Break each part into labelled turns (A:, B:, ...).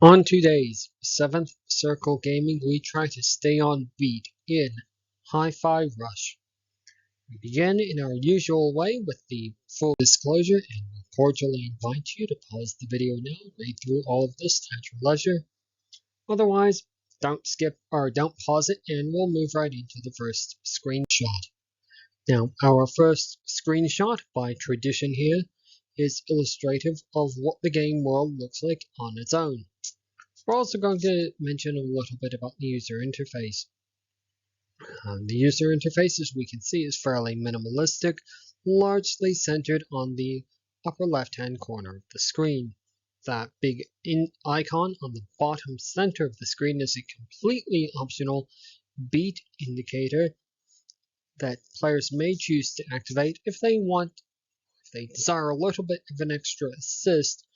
A: On today's 7th Circle Gaming, we try to stay on beat in Hi-Fi Rush. We begin in our usual way with the full disclosure and we cordially invite you to pause the video now and read through all of this at your leisure. Otherwise, don't skip or don't pause it and we'll move right into the first screenshot. Now, our first screenshot, by tradition here, is illustrative of what the game world looks like on its own. We're also going to mention a little bit about the user interface. The user interface, as we can see, is fairly minimalistic, largely centered on the upper left-hand corner of the screen. That big icon on the bottom center of the screen is a completely optional beat indicator that players may choose to activate if they desire a little bit of an extra assist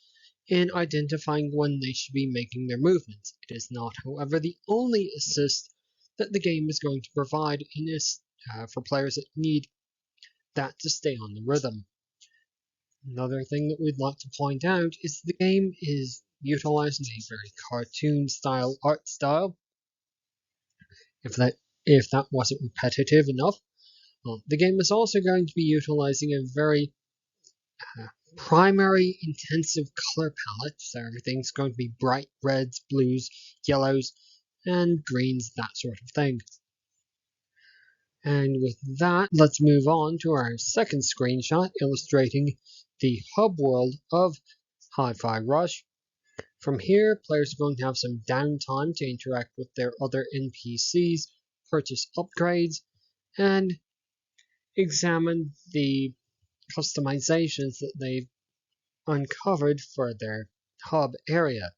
A: in identifying when they should be making their movements. It is not, however, the only assist that the game is going to provide in this for players that need that to stay on the rhythm. Another thing that we'd like to point out is the game is utilizing a very cartoon style art style. If that wasn't repetitive enough, the game is also going to be utilizing a very primary intensive color palette, so everything's going to be bright reds, blues, yellows, and greens, that sort of thing. And with that, let's move on to our second screenshot illustrating the hub world of Hi-Fi Rush. From here, players are going to have some downtime to interact with their other NPCs, purchase upgrades, and examine the customizations that they've uncovered for their hub area.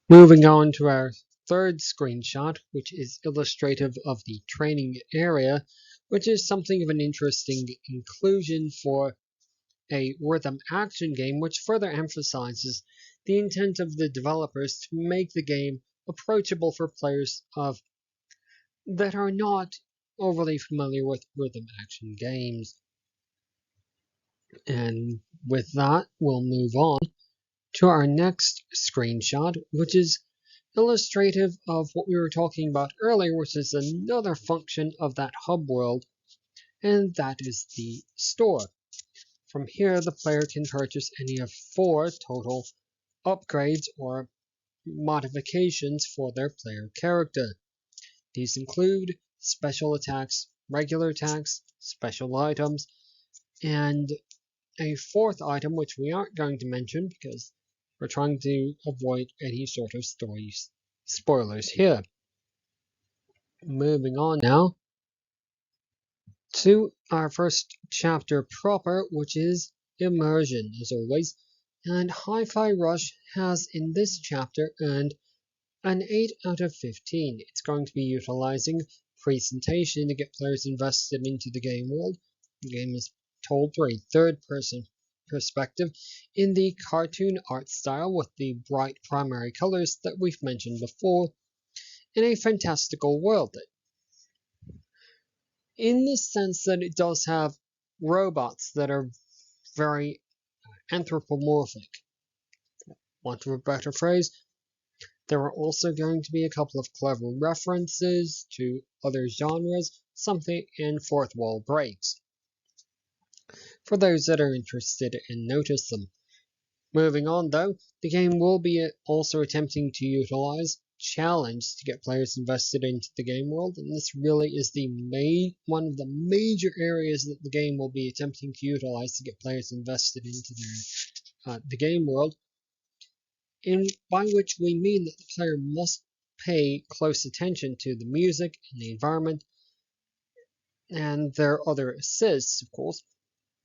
A: Moving on to our third screenshot, which is illustrative of the training area, which is something of an interesting inclusion for a rhythm action game, which further emphasizes the intent of the developers to make the game approachable for players that are not overly familiar with rhythm action games. And with that, we'll move on to our next screenshot, which is illustrative of what we were talking about earlier, which is another function of that hub world, and that is the store. From here, the player can purchase any of 4 total upgrades or modifications for their player character. These include special attacks, regular attacks, special items, and a 4th item which we aren't going to mention because we're trying to avoid any sort of story spoilers here. Moving on now to our first chapter proper, which is immersion, as always. And Hi-Fi Rush has in this chapter earned an 8 out of 15. It's going to be utilizing presentation to get players invested into the game world. The game is told through a third-person perspective in the cartoon art style with the bright primary colors that we've mentioned before, in a fantastical world that, in the sense that it does have robots that are very anthropomorphic. Want of a better phrase? There are also going to be a couple of clever references to other genres, something in fourth wall breaks, for those that are interested and notice them. Moving on though, the game will be also attempting to utilize challenge to get players invested into the game world, and this really is one of the major areas that the game will be attempting to utilize to get players invested into the game world, by which we mean that the player must pay close attention to the music and the environment and their other assists, of course,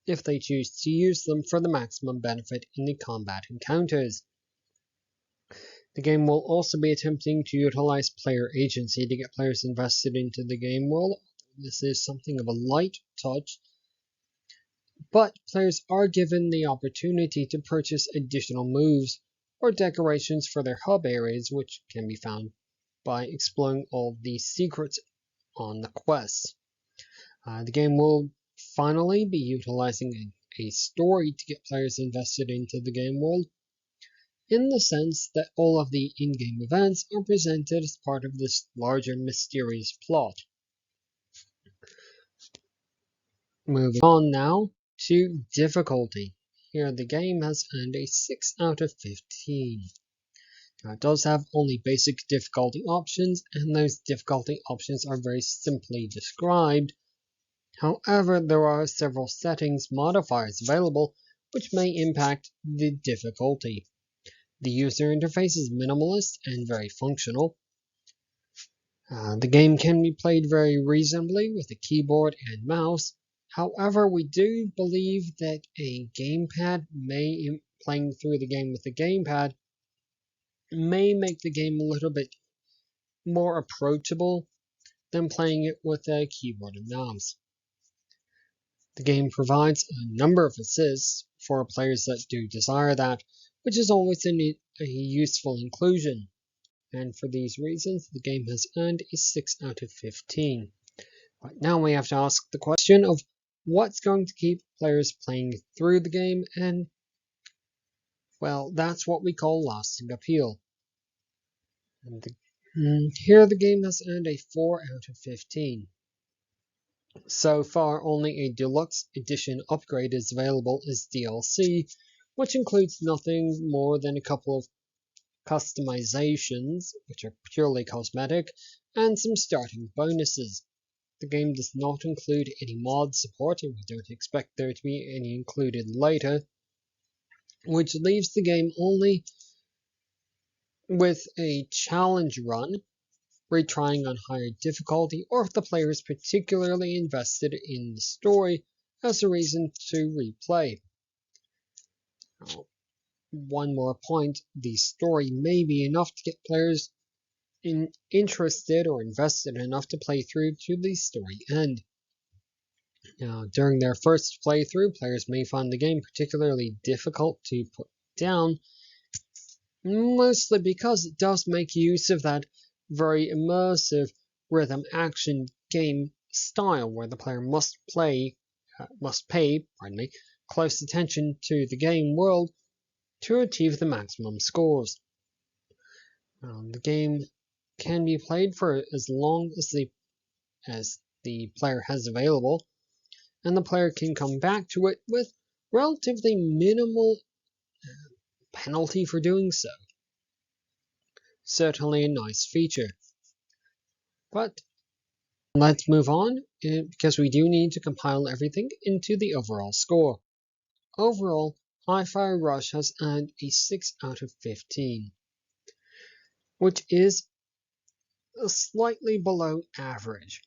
A: if they choose to use them for the maximum benefit in the combat encounters. The game will also be attempting to utilize player agency to get players invested into the game world. This is something of a light touch, but players are given the opportunity to purchase additional moves or decorations for their hub areas, which can be found by exploring all the secrets on the quests. The game will finally be utilizing a story to get players invested into the game world. in the sense that all of the in-game events are presented as part of this larger mysterious plot. Moving on now to difficulty. Here the game has earned a 6 out of 15. Now, it does have only basic difficulty options, and those difficulty options are very simply described. However, there are several settings modifiers available which may impact the difficulty. The user interface is minimalist and very functional. The game can be played very reasonably with a keyboard and mouse. However, we do believe that a gamepad playing through the game with a gamepad may make the game a little bit more approachable than playing it with a keyboard and mouse. The game provides a number of assists for players that do desire that, which is always a useful inclusion. And for these reasons, the game has earned a 6 out of 15. Right now we have to ask the question of what's going to keep players playing through the game, and well, that's what we call lasting appeal. And here the game has earned a 4 out of 15. So far, only a deluxe edition upgrade is available as DLC, which includes nothing more than a couple of customizations, which are purely cosmetic, and some starting bonuses. The game does not include any mod support, and we don't expect there to be any included later, which leaves the game only with a challenge run, retrying on higher difficulty, or if the player is particularly invested in the story as a reason to replay. Now, one more point, the story may be enough to get players interested or invested enough to play through to the story end. Now, during their first playthrough, players may find the game particularly difficult to put down, mostly because it does make use of that very immersive rhythm action game style where the player must pay close attention to the game world to achieve the maximum scores. The game can be played for as long as the player has available, and the player can come back to it with relatively minimal penalty for doing so. Certainly a nice feature. But let's move on, because we do need to compile everything into the overall score. Overall, Hi-Fi Rush has earned a 6 out of 15, which is slightly below average.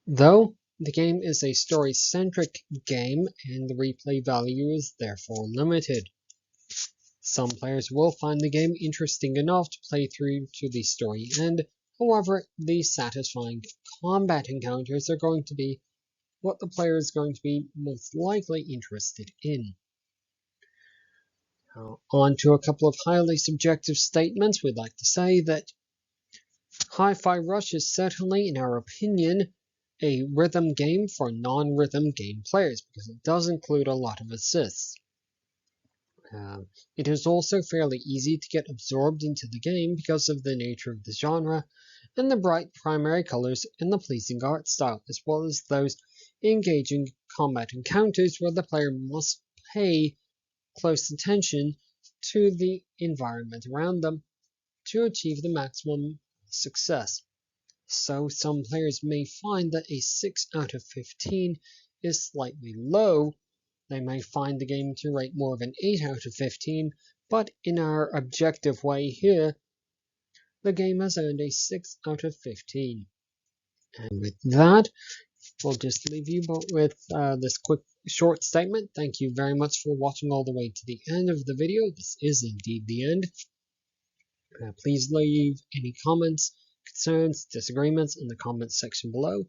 A: Though the game is a story-centric game and the replay value is therefore limited. Some players will find the game interesting enough to play through to the story end. However, the satisfying combat encounters are going to be what the player is going to be most likely interested in. Now, on to a couple of highly subjective statements. We'd like to say that Hi-Fi Rush is certainly, in our opinion, a rhythm game for non-rhythm game players, because it does include a lot of assists. It is also fairly easy to get absorbed into the game because of the nature of the genre and the bright primary colors and the pleasing art style, as well as those engaging combat encounters where the player must pay close attention to the environment around them to achieve the maximum success. So some players may find that a 6 out of 15 is slightly low. They may find the game to rate more of an 8 out of 15, but in our objective way here, the game has earned a 6 out of 15. And with that, we'll just leave you with this quick short statement. Thank you very much for watching all the way to the end of the video. This is indeed the end. Please leave any comments, concerns, disagreements in the comments section below,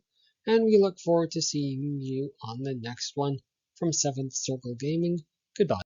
A: and we look forward to seeing you on the next one. From 7th Circle Gaming, goodbye.